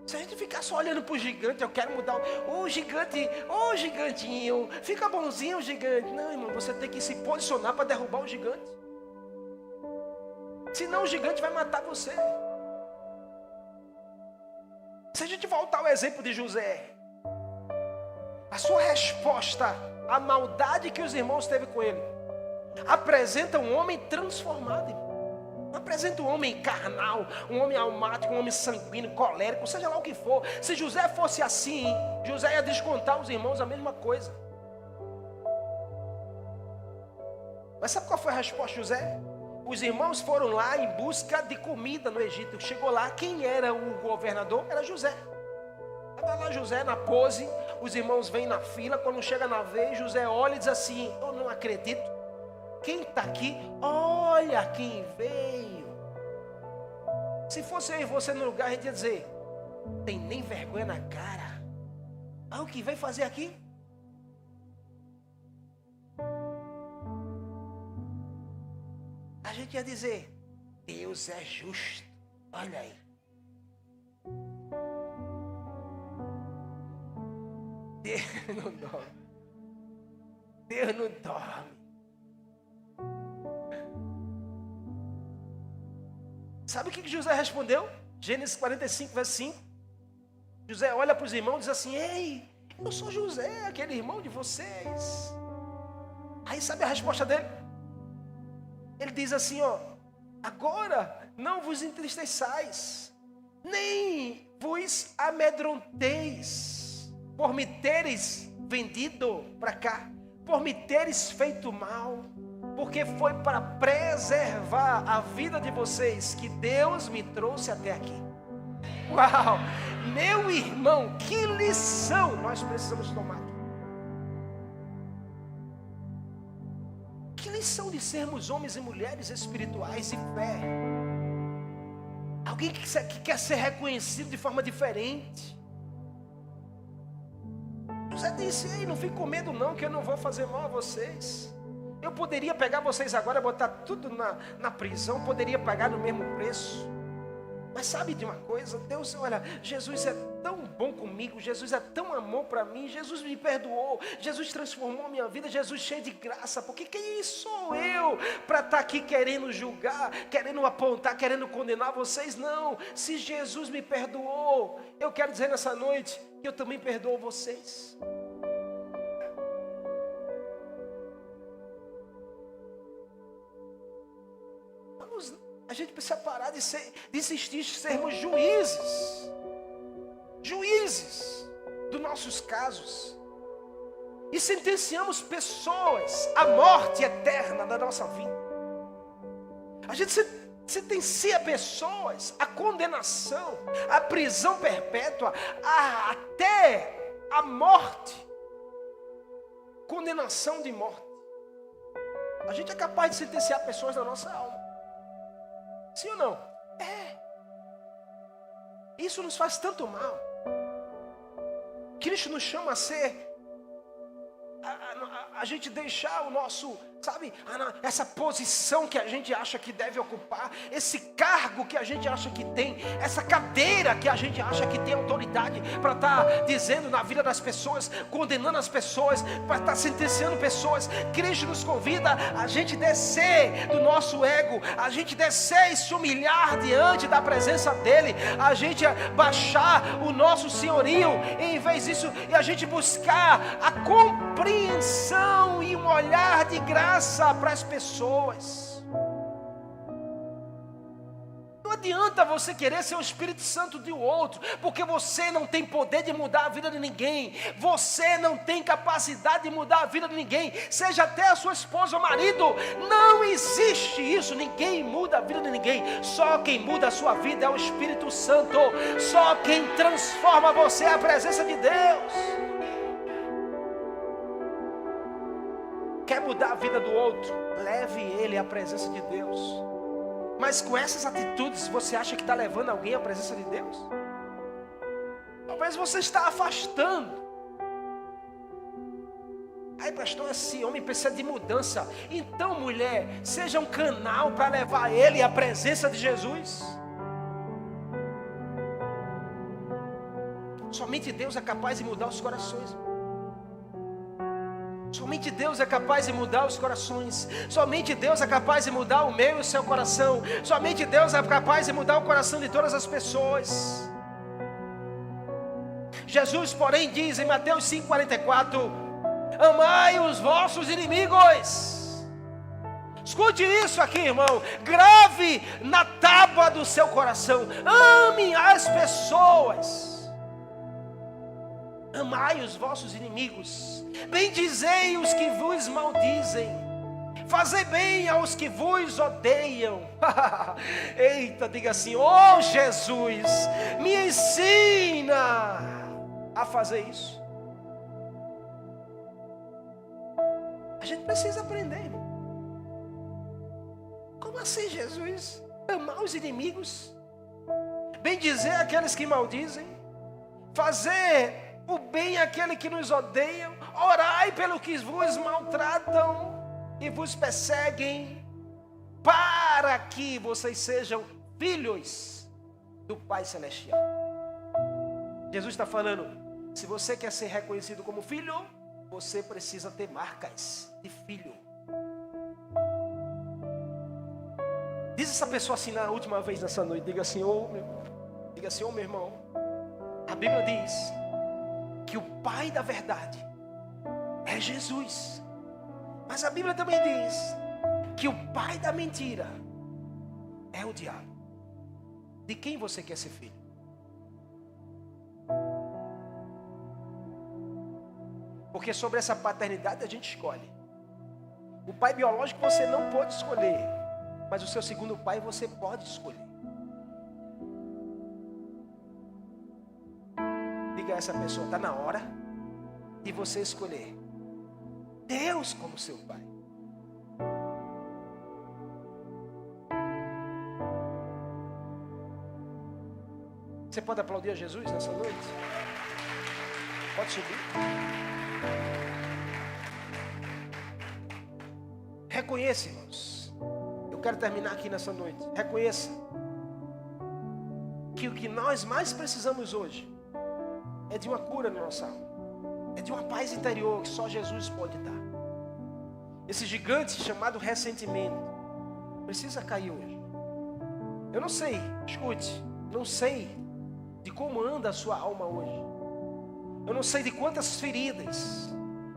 Se a gente ficar só olhando para o gigante, eu quero mudar o gigante, gigantinho, fica bonzinho o gigante. Não, irmão, você tem que se posicionar para derrubar o gigante. Senão o gigante vai matar você. Se a gente voltar ao exemplo de José, a sua resposta à maldade que os irmãos teve com ele, apresenta um homem transformado, irmão. Não apresenta um homem carnal, um homem almático, um homem sanguíneo, colérico, seja lá o que for. Se José fosse assim, José ia descontar os irmãos a mesma coisa. Mas sabe qual foi a resposta de José? Os irmãos foram lá em busca de comida no Egito. Chegou lá, quem era o governador? Era José. Estava lá José na pose, os irmãos vêm na fila. Quando chega na vez, José olha e diz assim, eu não acredito. Quem está aqui? Olha quem veio. Se fosse eu e você no lugar, a gente ia dizer, tem nem vergonha na cara. O que veio fazer aqui? A gente ia dizer, Deus é justo. Olha aí. Deus não dorme. Deus não dorme. Sabe o que José respondeu? Gênesis 45, verso 5. José olha para os irmãos e diz assim, ei, eu sou José, aquele irmão de vocês. Aí sabe a resposta dele? Ele diz assim, agora não vos entristeçais, nem vos amedronteis, por me teres vendido para cá, por me teres feito mal, porque foi para preservar a vida de vocês que Deus me trouxe até aqui. Uau! Meu irmão, que lição nós precisamos tomar. Que lição de sermos homens e mulheres espirituais e fé. Alguém que quer ser reconhecido de forma diferente. José disse, ei, não fique com medo não, que eu não vou fazer mal a vocês. Eu poderia pegar vocês agora, botar tudo na prisão, poderia pagar no mesmo preço. Mas sabe de uma coisa? Deus, olha, Jesus é tão bom comigo, Jesus é tão amor para mim, Jesus me perdoou, Jesus transformou a minha vida, Jesus cheio de graça. Porque quem sou eu para estar aqui querendo julgar, querendo apontar, querendo condenar vocês? Não, se Jesus me perdoou, eu quero dizer nessa noite que eu também perdoo vocês. A gente precisa parar de insistir em sermos juízes dos nossos casos, e sentenciamos pessoas à morte eterna da nossa vida. A gente sentencia pessoas à condenação, à prisão perpétua, até a morte. Condenação de morte. A gente é capaz de sentenciar pessoas na nossa alma. Sim ou não? Isso nos faz tanto mal. Cristo nos chama a ser, a gente deixar o nosso, sabe, essa posição que a gente acha que deve ocupar, esse cargo que a gente acha que tem, essa cadeira que a gente acha que tem autoridade para estar dizendo na vida das pessoas, condenando as pessoas, para estar sentenciando pessoas. Cristo nos convida a gente descer do nosso ego, a gente descer e se humilhar diante da presença dele, a gente baixar o nosso senhorio, e em vez disso, e a gente buscar a compreensão e um olhar de graça para as pessoas. Não adianta você querer ser o Espírito Santo de outro, porque você não tem poder de mudar a vida de ninguém, você não tem capacidade de mudar a vida de ninguém, seja até a sua esposa ou marido. Não existe isso. Ninguém muda a vida de ninguém. Só quem muda a sua vida é o Espírito Santo. Só quem transforma você é a presença de Deus. Quer mudar a vida do outro? Leve ele à presença de Deus. Mas com essas atitudes, você acha que está levando alguém à presença de Deus? Talvez você está afastando. Ai, pastor, esse homem precisa de mudança. Então, mulher, seja um canal para levar ele à presença de Jesus. Somente Deus é capaz de mudar os corações. Somente Deus é capaz de mudar os corações. Somente Deus é capaz de mudar o meu e o seu coração. Somente Deus é capaz de mudar o coração de todas as pessoas. Jesus, porém, diz em Mateus 5,44: amai os vossos inimigos. Escute isso aqui, irmão. Grave na tábua do seu coração. Ame as pessoas. Amai os vossos inimigos, bendizei os que vos maldizem, fazei bem aos que vos odeiam. Eita, diga assim: oh Jesus, me ensina a fazer isso. A gente precisa aprender. Como assim, Jesus? Amar os inimigos, bendizer aqueles que maldizem, fazer o bem àquele que nos odeiam, orai pelo que vos maltratam e vos perseguem, para que vocês sejam filhos do Pai Celestial. Jesus está falando: se você quer ser reconhecido como filho, você precisa ter marcas de filho. Diz essa pessoa assim na última vez nessa noite, diga assim: ô meu irmão, a Bíblia diz que o pai da verdade é Jesus, mas a Bíblia também diz que o pai da mentira é o diabo. De quem você quer ser filho? Porque sobre essa paternidade a gente escolhe. O pai biológico você não pode escolher, mas o seu segundo pai você pode escolher. Diga a essa pessoa: está na hora de você escolher Deus como seu pai. Você pode aplaudir a Jesus nessa noite? Pode subir. Reconheça, irmãos. Eu quero terminar aqui nessa noite. Reconheça que o que nós mais precisamos hoje é de uma cura na nossa alma. É de uma paz interior que só Jesus pode dar. Esse gigante chamado ressentimento precisa cair hoje. Eu não sei, escute, não sei de como anda a sua alma hoje. Eu não sei de quantas feridas,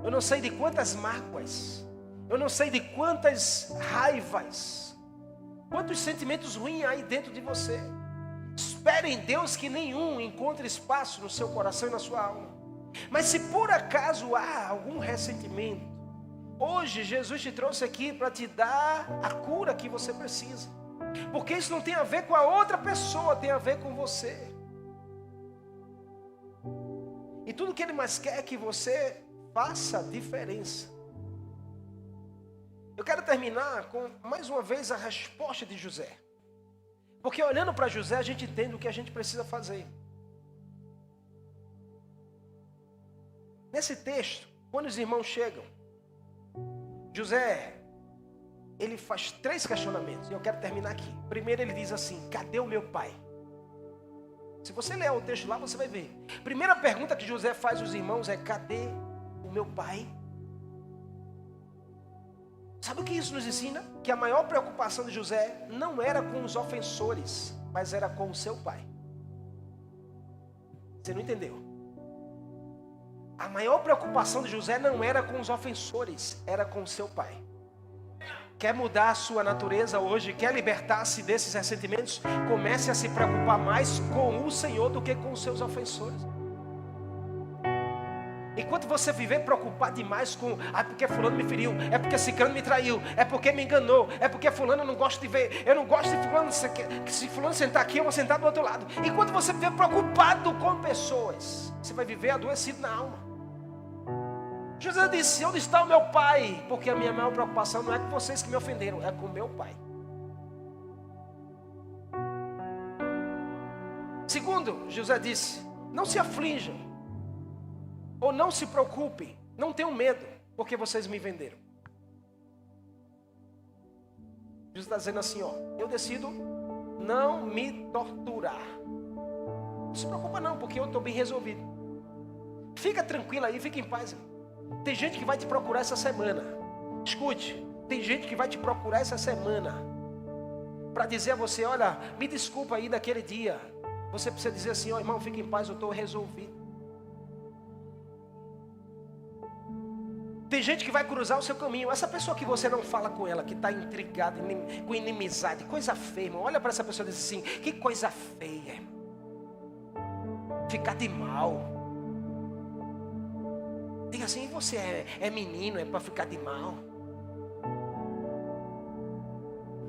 eu não sei de quantas mágoas, eu não sei de quantas raivas, quantos sentimentos ruins há aí dentro de você. Espere em Deus que nenhum encontre espaço no seu coração e na sua alma. Mas se por acaso há algum ressentimento, hoje Jesus te trouxe aqui para te dar a cura que você precisa. Porque isso não tem a ver com a outra pessoa, tem a ver com você. E tudo que Ele mais quer é que você faça a diferença. Eu quero terminar com, mais uma vez, a resposta de José. Porque olhando para José, a gente entende o que a gente precisa fazer. Nesse texto, quando os irmãos chegam, José, ele faz 3 questionamentos. E eu quero terminar aqui. Primeiro ele diz assim: cadê o meu pai? Se você ler o texto lá, você vai ver. Primeira pergunta que José faz aos irmãos é: cadê o meu pai? Sabe o que isso nos ensina? Que a maior preocupação de José não era com os ofensores, mas era com o seu pai. Você não entendeu? A maior preocupação de José não era com os ofensores, era com o seu pai. Quer mudar a sua natureza hoje? Quer libertar-se desses ressentimentos? Comece a se preocupar mais com o Senhor do que com os seus ofensores. Enquanto você viver preocupado demais com porque fulano me feriu, é porque ciclano me traiu, é porque me enganou, é porque fulano eu não gosto de ver, eu não gosto de fulano, se fulano sentar aqui eu vou sentar do outro lado. Enquanto você viver preocupado com pessoas, você vai viver adoecido na alma. José disse: onde está o meu pai? Porque a minha maior preocupação não é com vocês que me ofenderam, é com o meu pai. Segundo, José disse: não se aflijam, ou não se preocupem, não tenham medo, porque vocês me venderam. Jesus está dizendo assim, eu decido não me torturar. Não se preocupa não, porque eu estou bem resolvido. Fica tranquilo aí, fica em paz. Tem gente que vai te procurar essa semana. Escute, tem gente que vai te procurar essa semana para dizer a você: olha, me desculpa aí daquele dia. Você precisa dizer assim: irmão, fica em paz, eu estou resolvido. Tem gente que vai cruzar o seu caminho. Essa pessoa que você não fala com ela, que está intrigada, com inimizade, coisa feia, irmão. Olha para essa pessoa e diz assim: que coisa feia, irmão. Ficar de mal. Diga assim: você é menino, é para ficar de mal.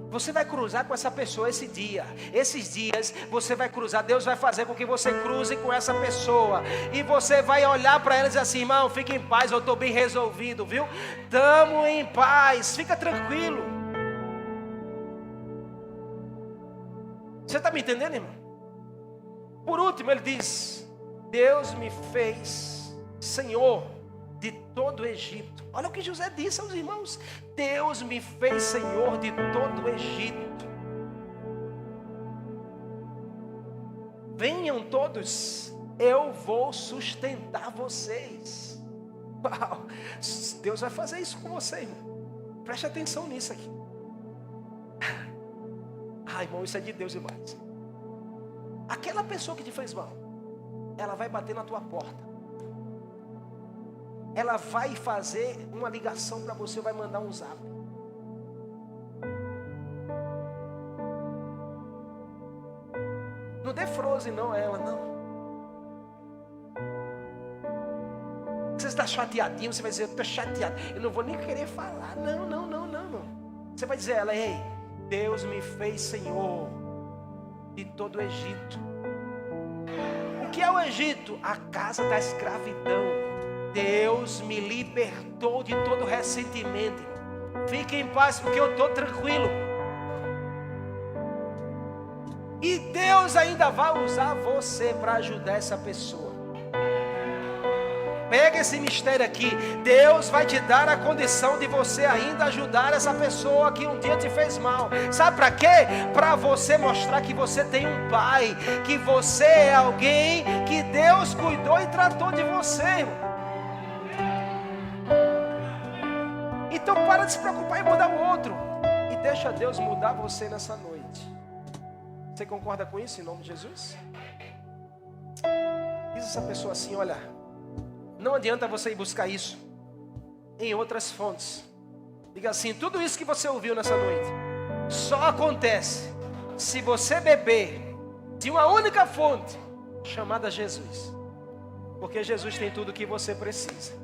Você vai cruzar com essa pessoa esse dia. Esses dias você vai cruzar. Deus vai fazer com que você cruze com essa pessoa. E você vai olhar para ela e dizer assim: irmão, fica em paz, eu estou bem resolvido, viu? Estamos em paz, fica tranquilo. Você está me entendendo, irmão? Por último ele diz: Deus me fez Senhor de todo o Egito. Olha o que José disse aos irmãos: Deus me fez Senhor de todo o Egito. Venham todos, eu vou sustentar vocês. Uau, Deus vai fazer isso com você, irmão. Preste atenção nisso aqui. Irmão, isso é de Deus demais. Aquela pessoa que te fez mal, ela vai bater na tua porta. Ela vai fazer uma ligação para você, vai mandar um zap. Não dê froze não a ela, não. Você está chateadinho, você vai dizer: eu estou chateado, eu não vou nem querer falar. Não. Você vai dizer a ela: ei, Deus me fez Senhor de todo o Egito. O que é o Egito? A casa da escravidão. Deus me libertou de todo ressentimento. Fique em paz, porque eu estou tranquilo. E Deus ainda vai usar você para ajudar essa pessoa. Pega esse mistério aqui. Deus vai te dar a condição de você ainda ajudar essa pessoa que um dia te fez mal. Sabe para quê? Para você mostrar que você tem um pai, que você é alguém que Deus cuidou e tratou de você, irmão. Então para de se preocupar em mudar o outro e deixa Deus mudar você nessa noite. Você concorda com isso em nome de Jesus? Diz essa pessoa assim: olha, não adianta você ir buscar isso em outras fontes. Diga assim: tudo isso que você ouviu nessa noite só acontece se você beber de uma única fonte chamada Jesus. Porque Jesus tem tudo o que você precisa.